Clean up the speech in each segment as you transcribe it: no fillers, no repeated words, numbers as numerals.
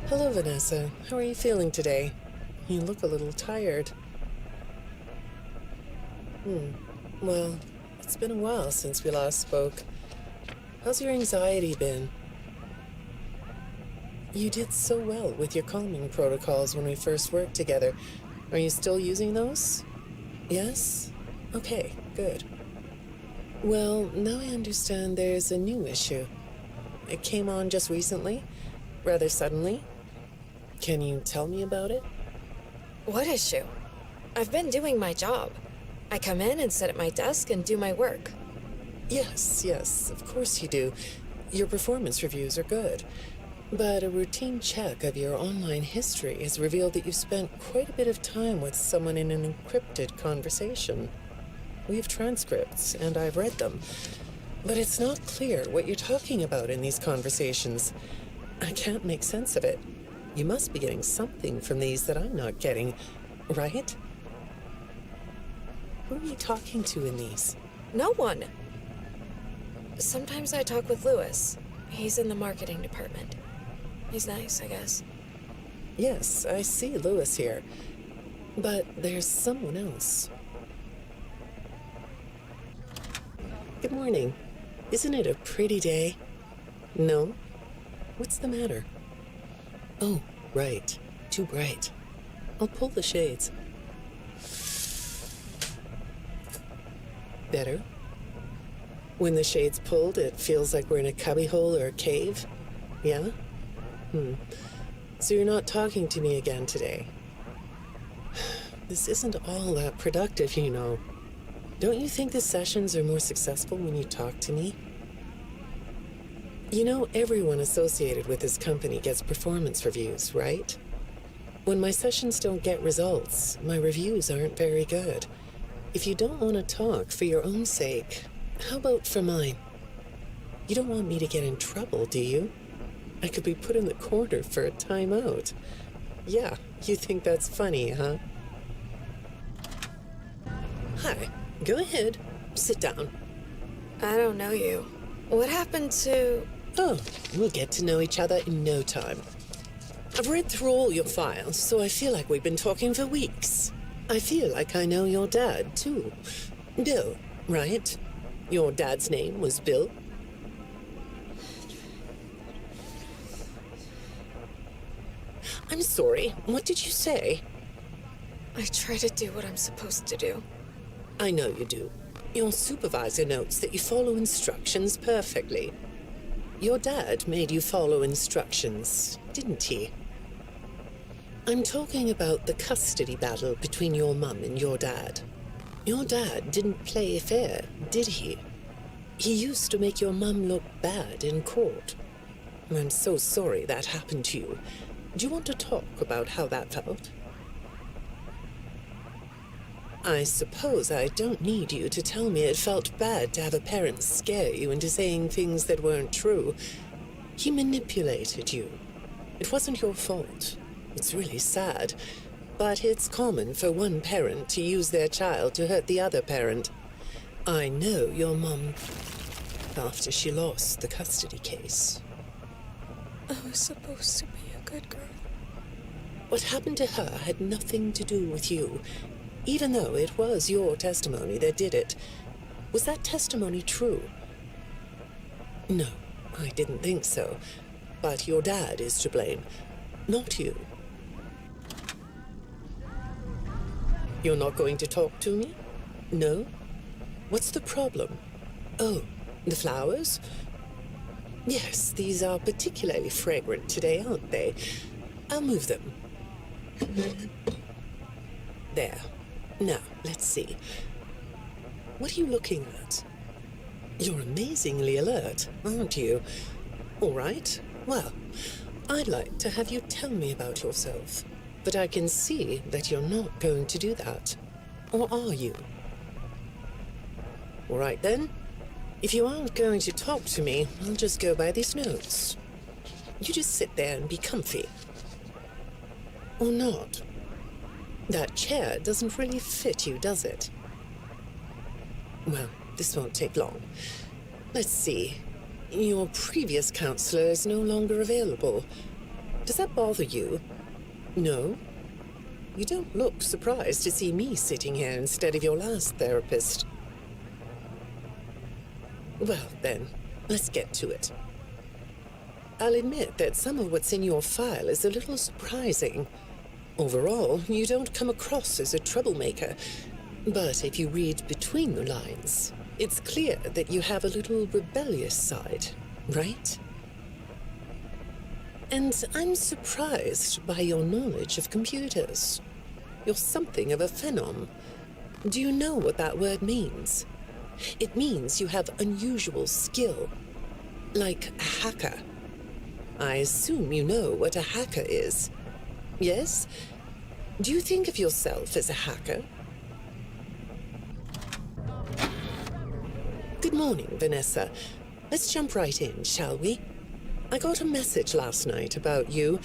Hello, Vanessa. How are you feeling today? You look a little tired. Well, it's been a while since we last spoke. How's your anxiety been? You did so well with your calming protocols when we first worked together. Are you still using those? Yes? Okay, good. Well, now I understand there's a new issue. It came on just recently, rather suddenly. Can you tell me about it? What issue? I've been doing my job. I come in and sit at my desk and do my work. Yes, of course you do. Your performance reviews are good. But a routine check of your online history has revealed that you've spent quite a bit of time with someone in an encrypted conversation. We have transcripts, and I've read them. But it's not clear what you're talking about in these conversations. I can't make sense of it. You must be getting something from these that I'm not getting, right? Who are you talking to in these? No one. Sometimes I talk with Lewis. He's in the marketing department. He's nice, I guess. Yes, I see Lewis here. But there's someone else. Good morning. Isn't it a pretty day? No? What's the matter? Oh, right. Too bright. I'll pull the shades. Better? When the shade's pulled, it feels like we're in a cubbyhole or a cave? Yeah? So you're not talking to me again today? This isn't all that productive, you know. Don't you think the sessions are more successful when you talk to me? You know, everyone associated with this company gets performance reviews, right? When my sessions don't get results, my reviews aren't very good. If you don't want to talk for your own sake, how about for mine? You don't want me to get in trouble, do you? I could be put in the corner for a timeout. Yeah, you think that's funny, huh? Hi, go ahead. Sit down. I don't know you. What happened to... Oh, we'll get to know each other in no time. I've read through all your files, so I feel like we've been talking for weeks. I feel like I know your dad, too. Bill, right? Your dad's name was Bill? I'm sorry, what did you say? I try to do what I'm supposed to do. I know you do. Your supervisor notes that you follow instructions perfectly. Your dad made you follow instructions, didn't he? I'm talking about the custody battle between your mum and your dad. Your dad didn't play fair, did he? He used to make your mum look bad in court. I'm so sorry that happened to you. Do you want to talk about how that felt? I suppose I don't need you to tell me it felt bad to have a parent scare you into saying things that weren't true. He manipulated you. It wasn't your fault. It's really sad. But it's common for one parent to use their child to hurt the other parent. I know your mum after she lost the custody case. I was supposed to be a good girl. What happened to her had nothing to do with you. Even though it was your testimony that did it. Was that testimony true? No, I didn't think so. But your dad is to blame, not you. You're not going to talk to me? No? What's the problem? Oh, the flowers? Yes, these are particularly fragrant today, aren't they? I'll move them. There. Now, let's see. What are you looking at? You're amazingly alert, aren't you? All right. Well, I'd like to have you tell me about yourself. But I can see that you're not going to do that. Or are you? All right, then. If you aren't going to talk to me, I'll just go by these notes. You just sit there and be comfy. Or not. That chair doesn't really fit you, does it? Well, this won't take long. Let's see. Your previous counselor is no longer available. Does that bother you? No? You don't look surprised to see me sitting here instead of your last therapist. Well, then, let's get to it. I'll admit that some of what's in your file is a little surprising. Overall, you don't come across as a troublemaker. But if you read between the lines, it's clear that you have a little rebellious side, right? And I'm surprised by your knowledge of computers. You're something of a phenom. Do you know what that word means? It means you have unusual skill, like a hacker. I assume you know what a hacker is. Yes? Do you think of yourself as a hacker? Good morning, Vanessa. Let's jump right in, shall we? I got a message last night about you,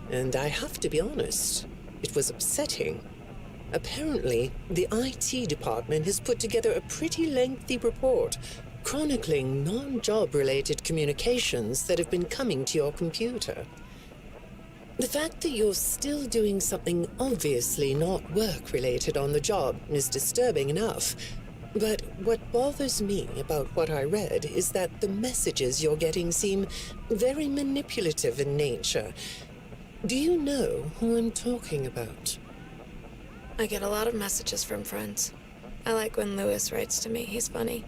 and I have to be honest, it was upsetting. Apparently, the IT department has put together a pretty lengthy report chronicling non-job-related communications that have been coming to your computer. The fact that you're still doing something obviously not work-related on the job is disturbing enough. But what bothers me about what I read is that the messages you're getting seem very manipulative in nature. Do you know who I'm talking about? I get a lot of messages from friends. I like when Lewis writes to me. He's funny.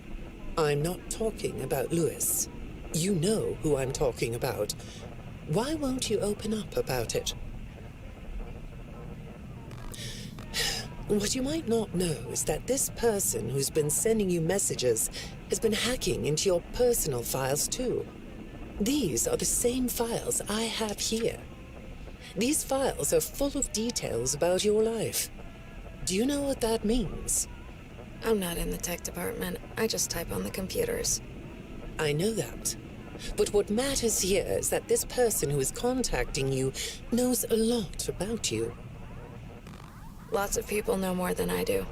I'm not talking about Lewis. You know who I'm talking about. Why won't you open up about it? What you might not know is that this person who's been sending you messages has been hacking into your personal files too. These are the same files I have here. These files are full of details about your life. Do you know what that means? I'm not in the tech department. I just type on the computers. I know that. But what matters here is that this person who is contacting you knows a lot about you. Lots of people know more than I do.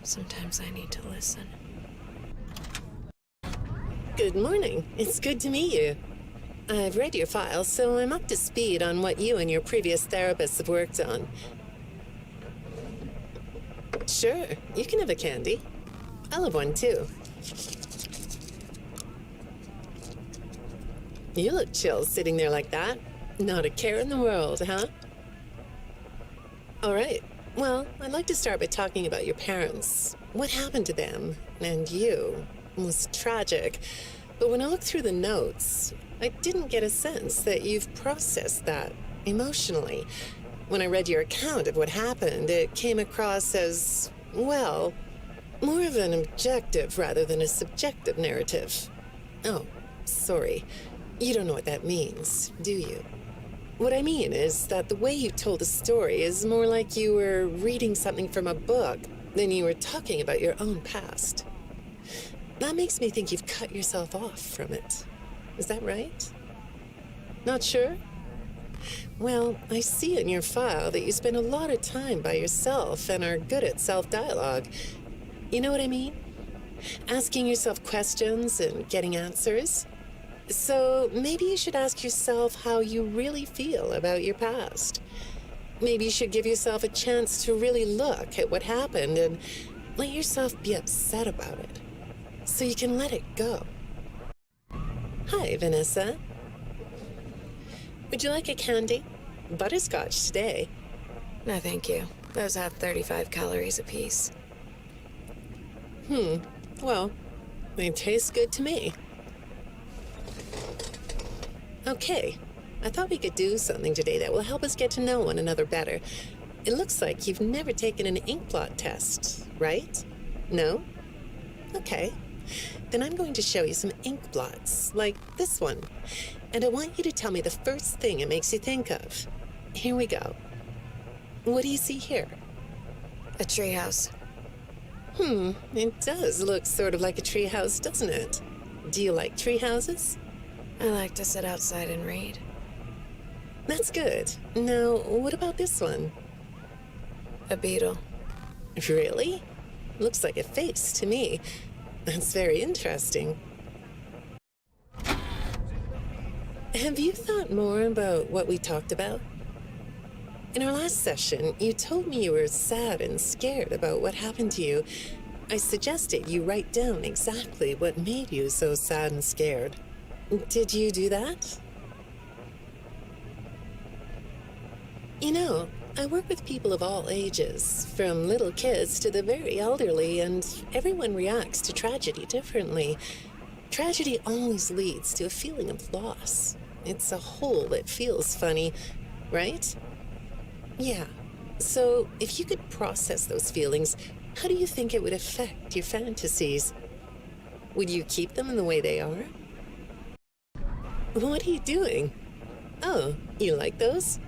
Sometimes I need to listen. Good morning. It's good to meet you. I've read your file, so I'm up to speed on what you and your previous therapists have worked on. Sure, you can have a candy. I'll have one too. You look chill sitting there like that. Not a care in the world, huh? All right. Well, I'd like to start by talking about your parents. What happened to them and you was tragic. But when I looked through the notes, I didn't get a sense that you've processed that emotionally. When I read your account of what happened, it came across as, well, more of an objective rather than a subjective narrative. Oh, sorry. You don't know what that means, do you? What I mean is that the way you told the story is more like you were reading something from a book than you were talking about your own past. That makes me think you've cut yourself off from it. Is that right? Not sure? Well, I see in your file that you spend a lot of time by yourself and are good at self-dialogue. You know what I mean? Asking yourself questions and getting answers. So maybe you should ask yourself how you really feel about your past. Maybe you should give yourself a chance to really look at what happened and let yourself be upset about it, so you can let it go. Hi, Vanessa. Would you like a candy? Butterscotch today. No, thank you. Those have 35 calories apiece. Well, they taste good to me. Okay, I thought we could do something today that will help us get to know one another better. It looks like you've never taken an ink blot test, right? No? Okay. Then I'm going to show you some ink blots, like this one. And I want you to tell me the first thing it makes you think of. Here we go. What do you see here? A treehouse. It does look sort of like a treehouse, doesn't it? Do you like treehouses? I like to sit outside and read. That's good. Now, what about this one? A beetle. Really? Looks like a face to me. That's very interesting. Have you thought more about what we talked about? In our last session, you told me you were sad and scared about what happened to you. I suggested you write down exactly what made you so sad and scared. Did you do that? You know, I work with people of all ages, from little kids to the very elderly, and everyone reacts to tragedy differently. Tragedy always leads to a feeling of loss. It's a hole that feels funny, right? Yeah. So, if you could process those feelings, how do you think it would affect your fantasies? Would you keep them in the way they are? What are you doing? Oh, you like those?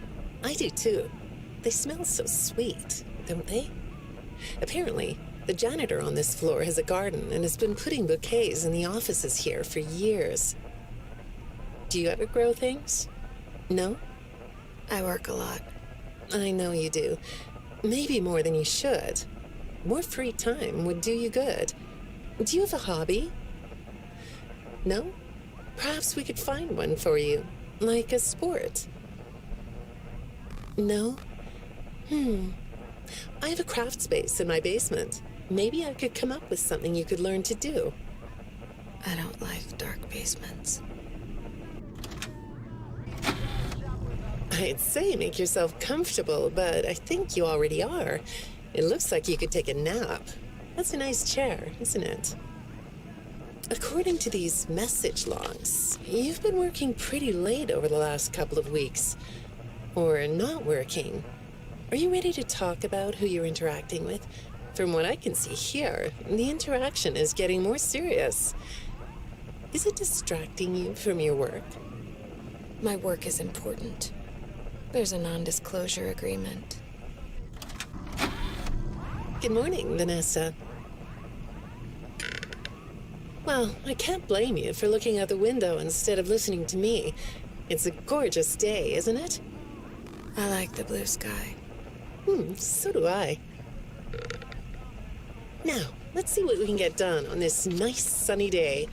I do too. They smell so sweet, don't they? Apparently, the janitor on this floor has a garden and has been putting bouquets in the offices here for years. Do you ever grow things? No? I work a lot. I know you do. Maybe more than you should. More free time would do you good. Do you have a hobby? No? Perhaps we could find one for you, like a sport. No? I have a craft space in my basement. Maybe I could come up with something you could learn to do. I don't like dark basements. I'd say make yourself comfortable, but I think you already are. It looks like you could take a nap. That's a nice chair, isn't it? According to these message logs, you've been working pretty late over the last couple of weeks. Or not working. Are you ready to talk about who you're interacting with? From what I can see here, the interaction is getting more serious. Is it distracting you from your work? My work is important. There's a non-disclosure agreement. Good morning, Vanessa. Well, I can't blame you for looking out the window instead of listening to me. It's a gorgeous day, isn't it? I like the blue sky. So do I. Now, let's see what we can get done on this nice sunny day.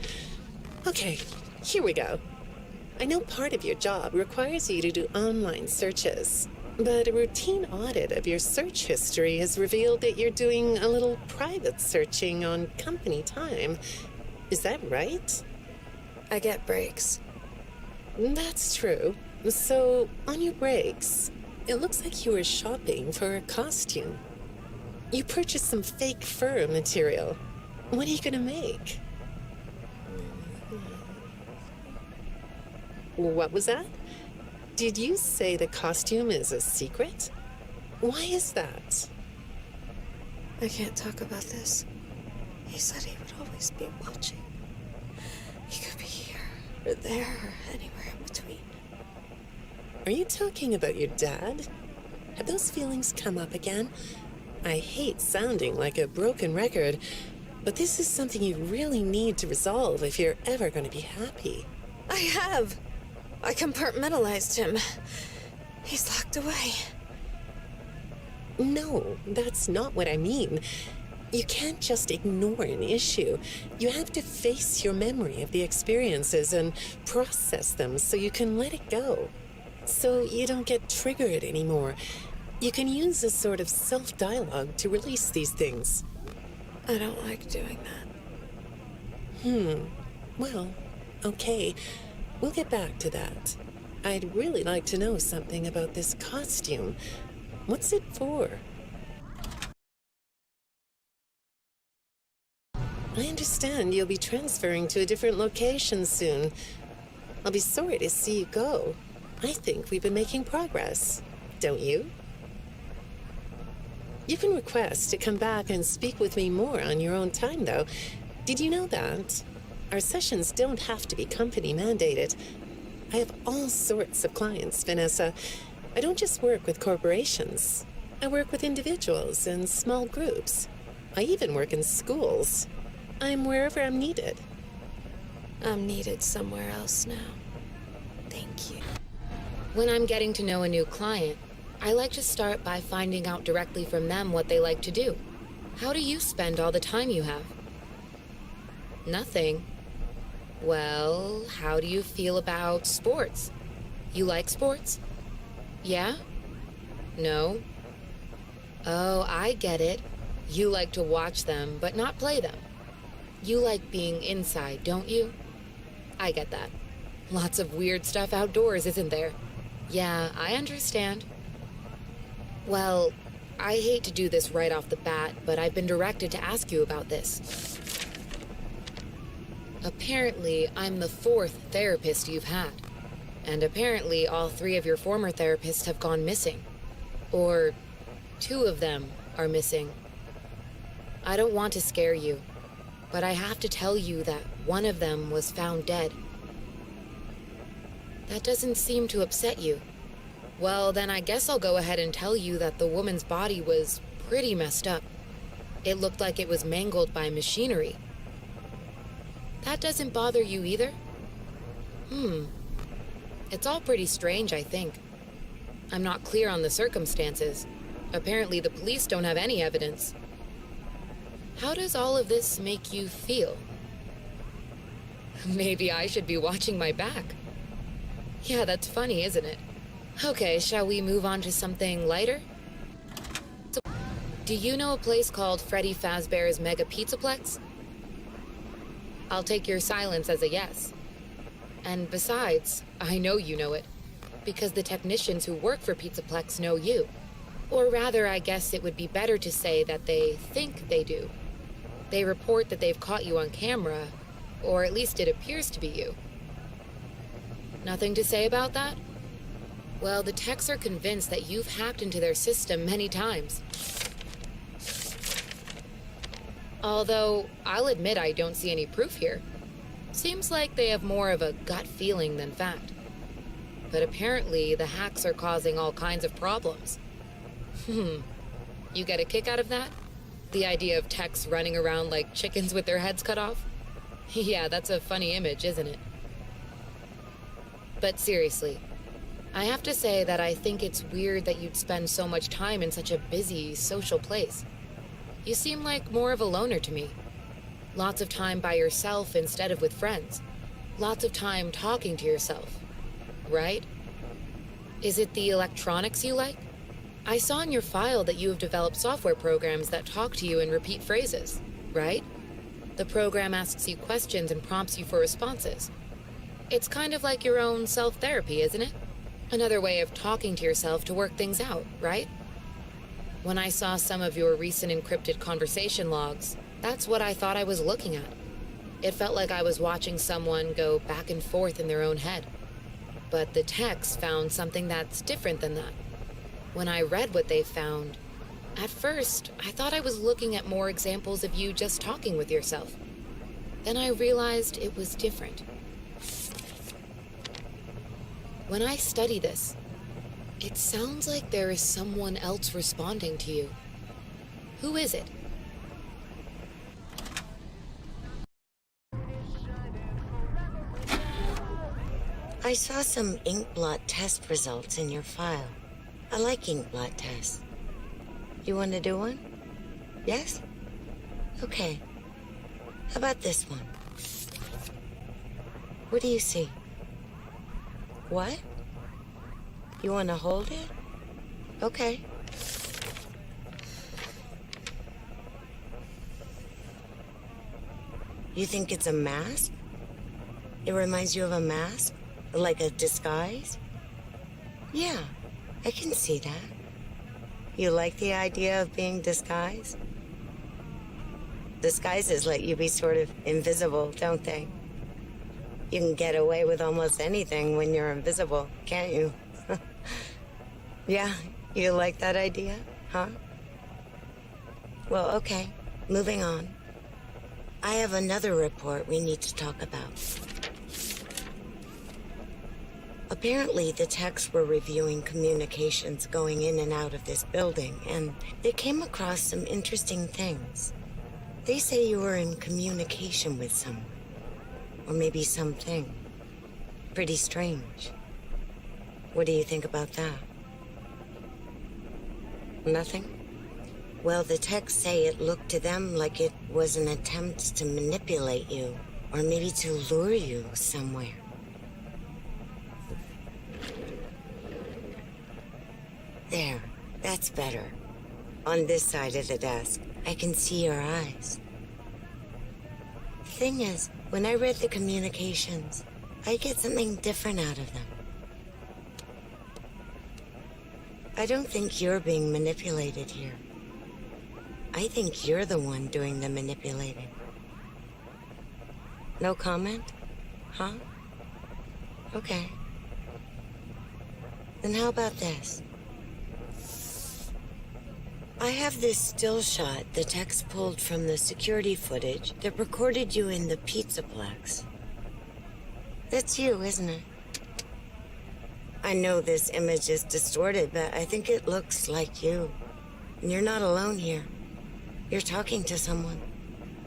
Okay, here we go. I know part of your job requires you to do online searches, but a routine audit of your search history has revealed that you're doing a little private searching on company time. Is that right? I get breaks. That's true. So, on your breaks, it looks like you were shopping for a costume. You purchased some fake fur material. What are you gonna make? What was that? Did you say the costume is a secret? Why is that? I can't talk about this. He said he would always be watching. He could be here, or there, or anywhere in between. Are you talking about your dad? Have those feelings come up again? I hate sounding like a broken record, but this is something you really need to resolve if you're ever going to be happy. I have. I compartmentalized him. He's locked away. No, that's not what I mean. You can't just ignore an issue. You have to face your memory of the experiences and process them so you can let it go. So you don't get triggered anymore. You can use a sort of self-dialogue to release these things. I don't like doing that. Well, okay. We'll get back to that. I'd really like to know something about this costume. What's it for? I understand you'll be transferring to a different location soon. I'll be sorry to see you go. I think we've been making progress, don't you? You can request to come back and speak with me more on your own time, though. Did you know that? Our sessions don't have to be company mandated. I have all sorts of clients, Vanessa. I don't just work with corporations. I work with individuals and small groups. I even work in schools. I'm wherever I'm needed. I'm needed somewhere else now. Thank you. When I'm getting to know a new client, I like to start by finding out directly from them what they like to do. How do you spend all the time you have? Nothing. Well, how do you feel about sports? You like sports? Yeah? No? Oh, I get it. You like to watch them, but not play them. You like being inside, don't you? I get that. Lots of weird stuff outdoors, isn't there? Yeah, I understand. Well, I hate to do this right off the bat, but I've been directed to ask you about this. Apparently, I'm the 4th therapist you've had. And apparently, all 3 of your former therapists have gone missing. Or 2 of them are missing. I don't want to scare you, but I have to tell you that one of them was found dead. That doesn't seem to upset you. Well, then I guess I'll go ahead and tell you that the woman's body was pretty messed up. It looked like it was mangled by machinery. That doesn't bother you either? It's all pretty strange, I think. I'm not clear on the circumstances. Apparently the police don't have any evidence. How does all of this make you feel? Maybe I should be watching my back. Yeah, that's funny, isn't it? Okay, shall we move on to something lighter? Do you know a place called Freddy Fazbear's Mega Pizzaplex? I'll take your silence as a yes. And besides, I know you know it, because the technicians who work for Pizzaplex know you. Or rather, I guess it would be better to say that they think they do. They report that they've caught you on camera, or at least it appears to be you. Nothing to say about that? Well, the techs are convinced that you've hacked into their system many times. Although, I'll admit I don't see any proof here. Seems like they have more of a gut feeling than fact. But apparently, the hacks are causing all kinds of problems. You get a kick out of that? The idea of techs running around like chickens with their heads cut off? Yeah, that's a funny image, isn't it? But seriously, I have to say that I think it's weird that you'd spend so much time in such a busy, social place. You seem like more of a loner to me. Lots of time by yourself instead of with friends. Lots of time talking to yourself. Right? Is it the electronics you like? I saw in your file that you have developed software programs that talk to you in repeat phrases, right? The program asks you questions and prompts you for responses. It's kind of like your own self-therapy, isn't it? Another way of talking to yourself to work things out, right? When I saw some of your recent encrypted conversation logs, that's what I thought I was looking at. It felt like I was watching someone go back and forth in their own head. But the techs found something that's different than that. When I read what they found, at first, I thought I was looking at more examples of you just talking with yourself. Then I realized it was different. When I study this, it sounds like there is someone else responding to you. Who is it? I saw some ink blot test results in your file. I like ink blot tests. You want to do one? Yes? Okay. How about this one? What do you see? What? You want to hold it? Okay. You think it's a mask? It reminds you of a mask? Like a disguise? Yeah, I can see that. You like the idea of being disguised? Disguises let you be sort of invisible, don't they? You can get away with almost anything when you're invisible, can't you? Yeah, you like that idea, huh? Well, okay, moving on. I have another report we need to talk about. Apparently, the techs were reviewing communications going in and out of this building, and they came across some interesting things. They say you were in communication with someone, or maybe something. Pretty strange. What do you think about that? Nothing? Well, the techs say it looked to them like it was an attempt to manipulate you, Or maybe to lure you somewhere. There, that's better. On this side of the desk, I can see your eyes. The thing is, when I read the communications, I get something different out of them. I don't think you're being manipulated here. I think you're the one doing the manipulating. No comment? Huh? Okay. Then how about this? I have this still shot the techs pulled from the security footage that recorded you in the Pizzaplex. That's you, isn't it? I know this image is distorted, but I think it looks like you. And you're not alone here. You're talking to someone.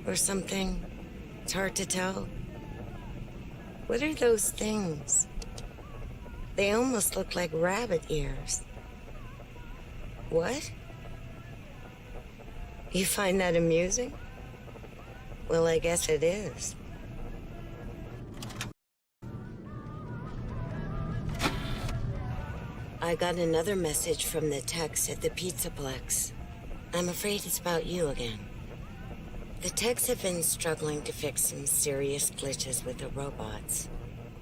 Or something. It's hard to tell. What are those things? They almost look like rabbit ears. What? You find that amusing? Well, I guess it is. I got another message from the techs at the Pizzaplex. I'm afraid it's about you again. The techs have been struggling to fix some serious glitches with the robots.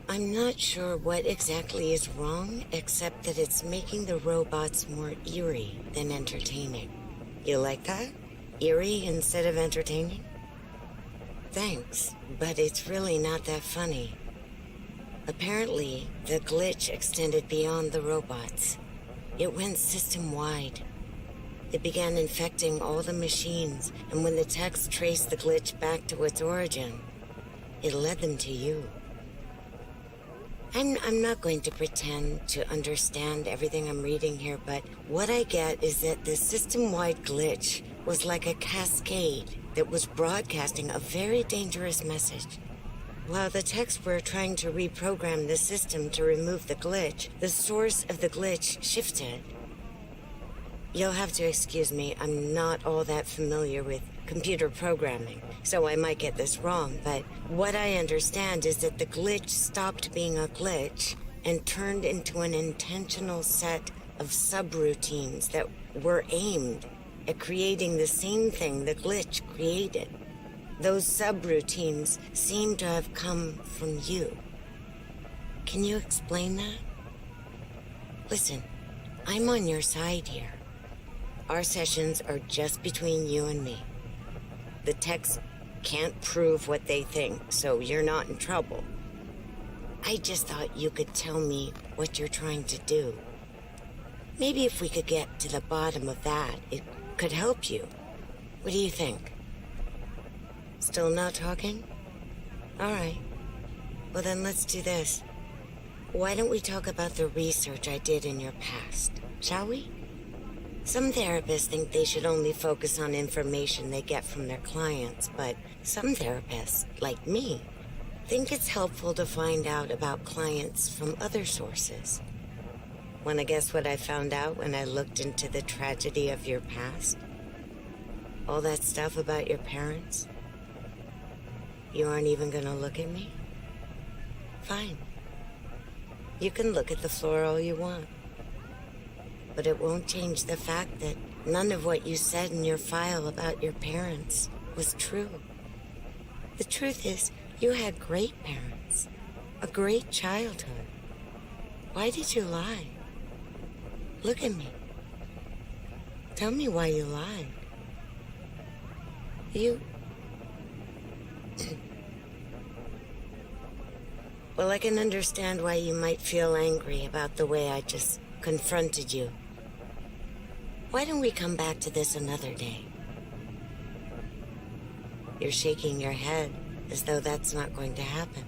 I'm not sure what exactly is wrong, except that it's making the robots more eerie than entertaining. You like that? Eerie instead of entertaining? Thanks, but it's really not that funny. Apparently, the glitch extended beyond the robots. It went system-wide. It began infecting all the machines, and when the techs traced the glitch back to its origin, it led them to you. I'm not going to pretend to understand everything I'm reading here, but what I get is that the system-wide glitch was like a cascade that was broadcasting a very dangerous message. While the techs were trying to reprogram the system to remove the glitch, the source of the glitch shifted. You'll have to excuse me, I'm not all that familiar with computer programming, so I might get this wrong, but what I understand is that the glitch stopped being a glitch and turned into an intentional set of subroutines that were aimed at creating the same thing the glitch created. Those subroutines seem to have come from you. Can you explain that? Listen, I'm on your side here. Our sessions are just between you and me. The techs can't prove what they think, so you're not in trouble. I just thought you could tell me what you're trying to do. Maybe if we could get to the bottom of that, it could help you. What do you think? Still not talking? All right. Well, then let's do this. Why don't we talk about the research I did in your past, shall we? Some therapists think they should only focus on information they get from their clients, but some therapists, like me, think it's helpful to find out about clients from other sources. Want to guess what I found out when I looked into the tragedy of your past? All that stuff about your parents? You aren't even gonna look at me? Fine. You can look at the floor all you want. But it won't change the fact that none of what you said in your file about your parents was true. The truth is, you had great parents, a great childhood. Why did you lie? Look at me. Tell me why you lied. Well, I can understand why you might feel angry about the way I just confronted you. Why don't we come back to this another day? You're shaking your head as though that's not going to happen.